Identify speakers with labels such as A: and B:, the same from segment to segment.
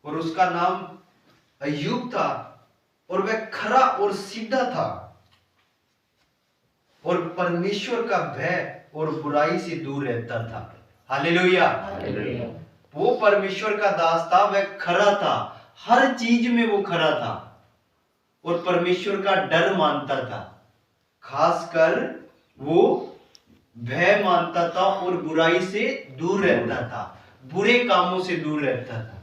A: और उसका नाम अय्यूब था, और वह खरा और सीधा था और परमेश्वर का भय और बुराई से दूर रहता था। हालेलुया। वो परमेश्वर का दास था, वह खरा था, हर चीज में वो खरा था और परमेश्वर का डर मानता था। खासकर वो भय मानता था और बुराई से दूर रहता था, बुरे कामों से दूर रहता था,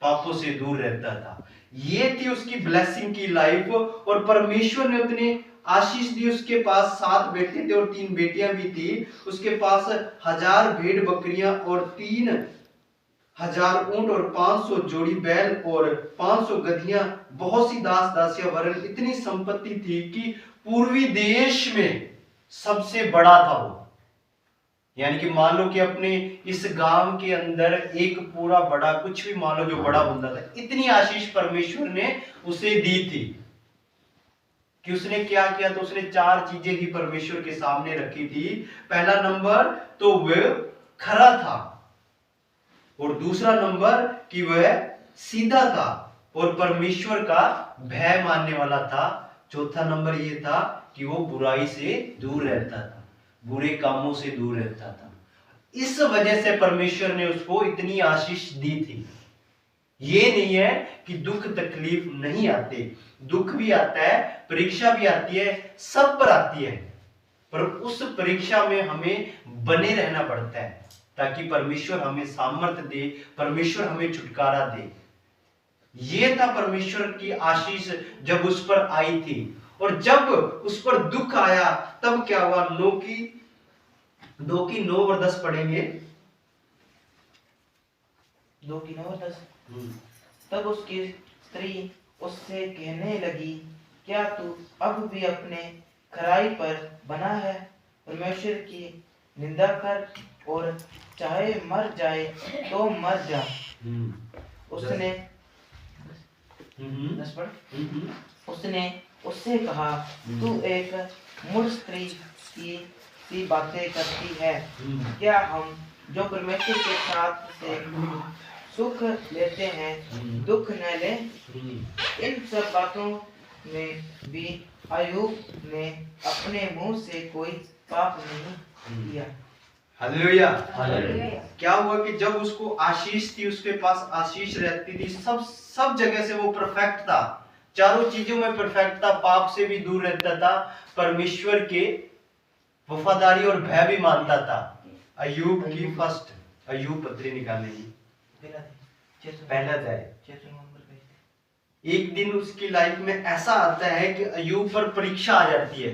A: पापों से दूर रहता था। ये थी उसकी ब्लेसिंग की लाइफ। और परमेश्वर ने उतनी आशीष दी। उसके पास 7 बेटे थे और 3 बेटियां भी थी। उसके पास 1000 भेड़ बकरियां और 3000 ऊंट और 500 जोड़ी बैल और 500 गधियां, बहुत सी दास दासियां, वरन इतनी संपत्ति थी कि पूर्वी देश में सबसे बड़ा था वो। यानी कि मान लो कि अपने इस गांव के अंदर एक पूरा बड़ा, कुछ भी मान लो जो बड़ा बंदा था, इतनी आशीष परमेश्वर ने उसे दी थी कि उसने क्या किया। तो उसने 4 चीजें ही परमेश्वर के सामने रखी थी। पहला नंबर तो वह खरा था, और दूसरा नंबर कि वह सीधा था और परमेश्वर का भय मानने वाला था। चौथा नंबर यह था कि वो बुराई से दूर रहता था, बुरे कामों से दूर रहता था। इस वजह से परमेश्वर ने उसको इतनी आशीष दी थी। ये नहीं है कि दुख तकलीफ नहीं आते, दुख भी आता है, परीक्षा भी आती है, सब पर आती है, पर उस परीक्षा में हमें बने रहना पड़ता है ताकि परमेश्वर हमें सामर्थ्य दे, परमेश्वर हमें छुटकारा दे। ये था परमेश्वर की आशीष जब उस पर आई थी। और जब उस पर दुख आया तब क्या हुआ। 2 की 9 और 10 पढ़ेंगे।
B: 2 की 9 और 10। तब उसकी स्त्री उससे कहने लगी, क्या तू अब भी अपने खराई पर बना है? परमेश्वर की निंदा कर और चाहे मर जाए तो मर जा। उसने उसने उससे कहा, तू एक मूढ़ स्त्री की सी बातें करती है। क्या हम जो परमेश्वर के साथ से सुख लेते हैं दुख न ले? इन सब बातों में भी अय्यूब ने अपने मुंह से कोई पाप नहीं किया।
A: हालेलुया। क्या हुआ कि जब उसको आशीष थी, उसके पास आशीष रहती थी, सब जगह से वो परफेक्ट था, चारों चीजों में परफेक्ट था, पाप से भी दूर रहता था, परमेश्वर के वफादारी और भय भी मानता था। अय्यूब की फर्स्ट अय्यूब पत्री निकालेंगे, पहला अध्याय। एक दिन उसकी लाइफ में ऐसा आता है कि अय्यूब पर परीक्षा आ जाती है।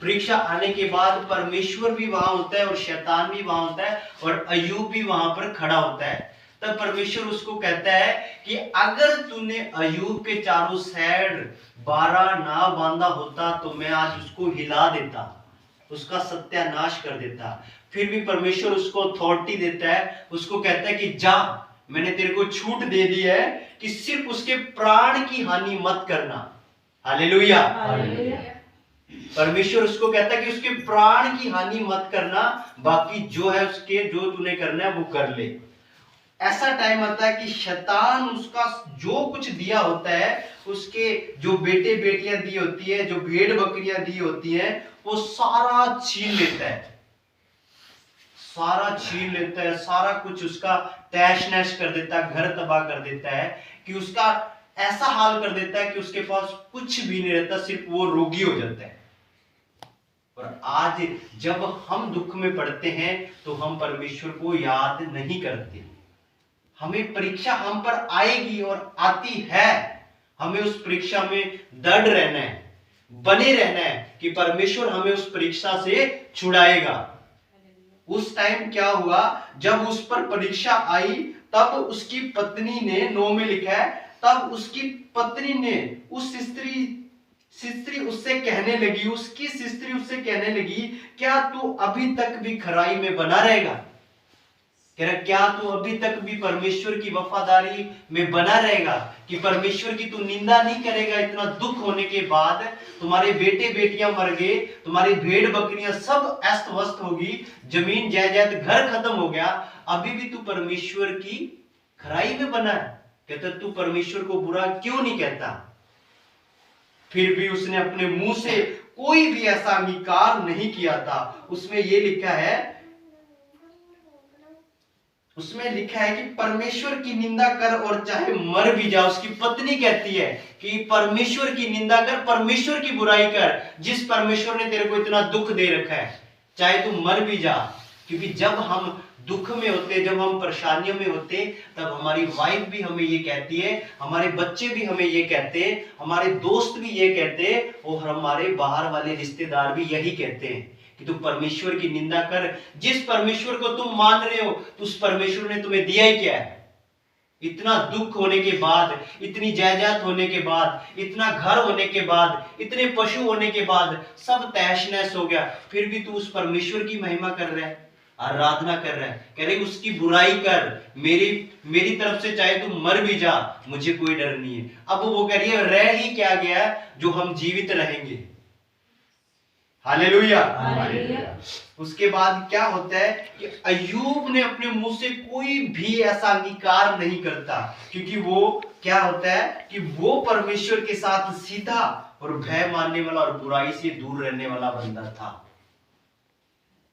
A: परीक्षा आने के बाद परमेश्वर भी वहां होता है और शैतान भी वहां होता है और अय्यूब भी वहां पर खड़ा होता है। तब परमेश्वर उसको कहता है कि अगर तूने अय्यूब के चारों साइड 12 नाव बांधा होता तो मैं आज उसको हिला देता, उसका सत्यानाश कर देता। फिर भी परमेश्वर उसको अथॉरिटी देता है, उसको कहता है कि जा, मैंने तेरे को छूट दे दी है कि सिर्फ उसके प्राण की हानि मत करना। हालेलुया। परमेश्वर उसको कहता है कि उसके प्राण की हानि मत करना, बाकी जो है उसके जो तूने करना है वो कर ले। ऐसा टाइम आता है कि शैतान उसका जो कुछ दिया होता है, उसके जो बेटे बेटियां दी होती है, जो भेड़ बकरियां दी होती है, वो सारा छीन लेता है, सारा छीन लेता है, सारा कुछ उसका तैश नैश कर देता है, घर तबाह कर देता है, कि उसका ऐसा हाल कर देता है कि उसके पास कुछ भी नहीं रहता, सिर्फ वो रोगी हो जाता है। और आज जब हम दुख में पड़ते हैं तो हम परमेश्वर को याद नहीं करते। हमें परीक्षा हम पर आएगी और आती है, हमें उस परीक्षा में दृढ़ रहना है, बने रहना है कि परमेश्वर हमें उस परीक्षा से छुड़ाएगा। उस टाइम क्या हुआ, जब उस पर परीक्षा आई तब उसकी पत्नी ने, 9 में लिखा है, तब उसकी पत्नी ने उस स्त्री उससे कहने लगी, उसकी स्त्री उससे कहने लगी, क्या तू अभी तक भी खराई में बना रहेगा? कह रहा, क्या तू अभी तक भी परमेश्वर की वफादारी में बना रहेगा कि परमेश्वर की तू निंदा नहीं करेगा? इतना दुख होने के बाद तुम्हारे बेटे बेटियां मर गए, तुम्हारी भेड़ बकरियां सब अस्त व्यस्त होगी, जमीन जायदाद घर खत्म हो गया, अभी भी तू परमेश्वर की खराई में बना है? कहता तू परमेश्वर को बुरा क्यों नहीं कहता? फिर भी उसने अपने मुंह से कोई भी ऐसा अंगीकार नहीं किया था। उसमें लिखा है कि परमेश्वर की निंदा कर और चाहे मर भी जा। उसकी पत्नी कहती है कि परमेश्वर की निंदा कर, परमेश्वर की बुराई कर, जिस परमेश्वर ने तेरे को इतना दुख दे रखा है, चाहे तू मर भी जा। क्योंकि जब हम दुख में होते, जब हम परेशानियों में होते, तब हमारी वाइफ भी हमें ये कहती है, हमारे बच्चे भी हमें ये कहते हैं, हमारे दोस्त भी ये कहते हैं, और हमारे बाहर वाले रिश्तेदार भी यही कहते हैं कि तुम परमेश्वर की निंदा कर। जिस परमेश्वर को तुम मान रहे हो, उस परमेश्वर ने तुम्हें दिया ही क्या है? इतना दुख होने के बाद, इतनी जायदाद होने के बाद, इतना घर होने के बाद, इतने पशु होने के बाद, सब तहस नहस हो गया, फिर भी तू उस परमेश्वर की महिमा कर रहा है, आराधना कर रहा है, कह रहे उसकी बुराई कर, मेरी तरफ से चाहे तू मर भी जा, मुझे कोई डर नहीं है। अब वो कह रही है रह ही क्या गया जो हम जीवित रहेंगे। हालेलुया। उसके बाद क्या होता है कि अय्यूब ने अपने मुंह से कोई भी ऐसा अंगीकार नहीं करता, क्योंकि वो क्या होता है कि वो परमेश्वर के साथ सीधा और भय मानने वाला और बुराई से दूर रहने वाला बंदा था।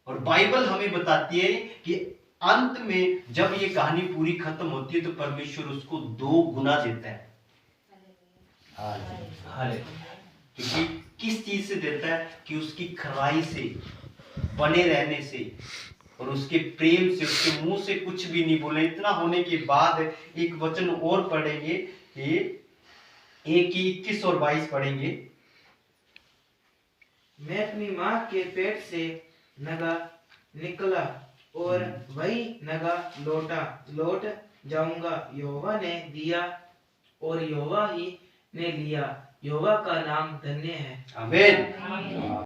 A: और बाइबल हमें बताती है कि अंत में जब ये कहानी पूरी खत्म होती है तो परमेश्वर उसको 2 गुना देता है। क्योंकि किस चीज से देता है? कि उसकी खराई से, बने रहने से, और उसके प्रेम से, उसके मुंह से कुछ भी नहीं बोले। इतना होने के बाद एक वचन और पढ़ेंगे, ये 1:21 और 22 पढ़ेंगे।
B: मैं अपनी माँ के पेट से नगा निकला और वही नगा लौट जाऊंगा। यहोवा ने दिया और यहोवा ही ने लिया, यहोवा का नाम धन्य है।
A: आमीन।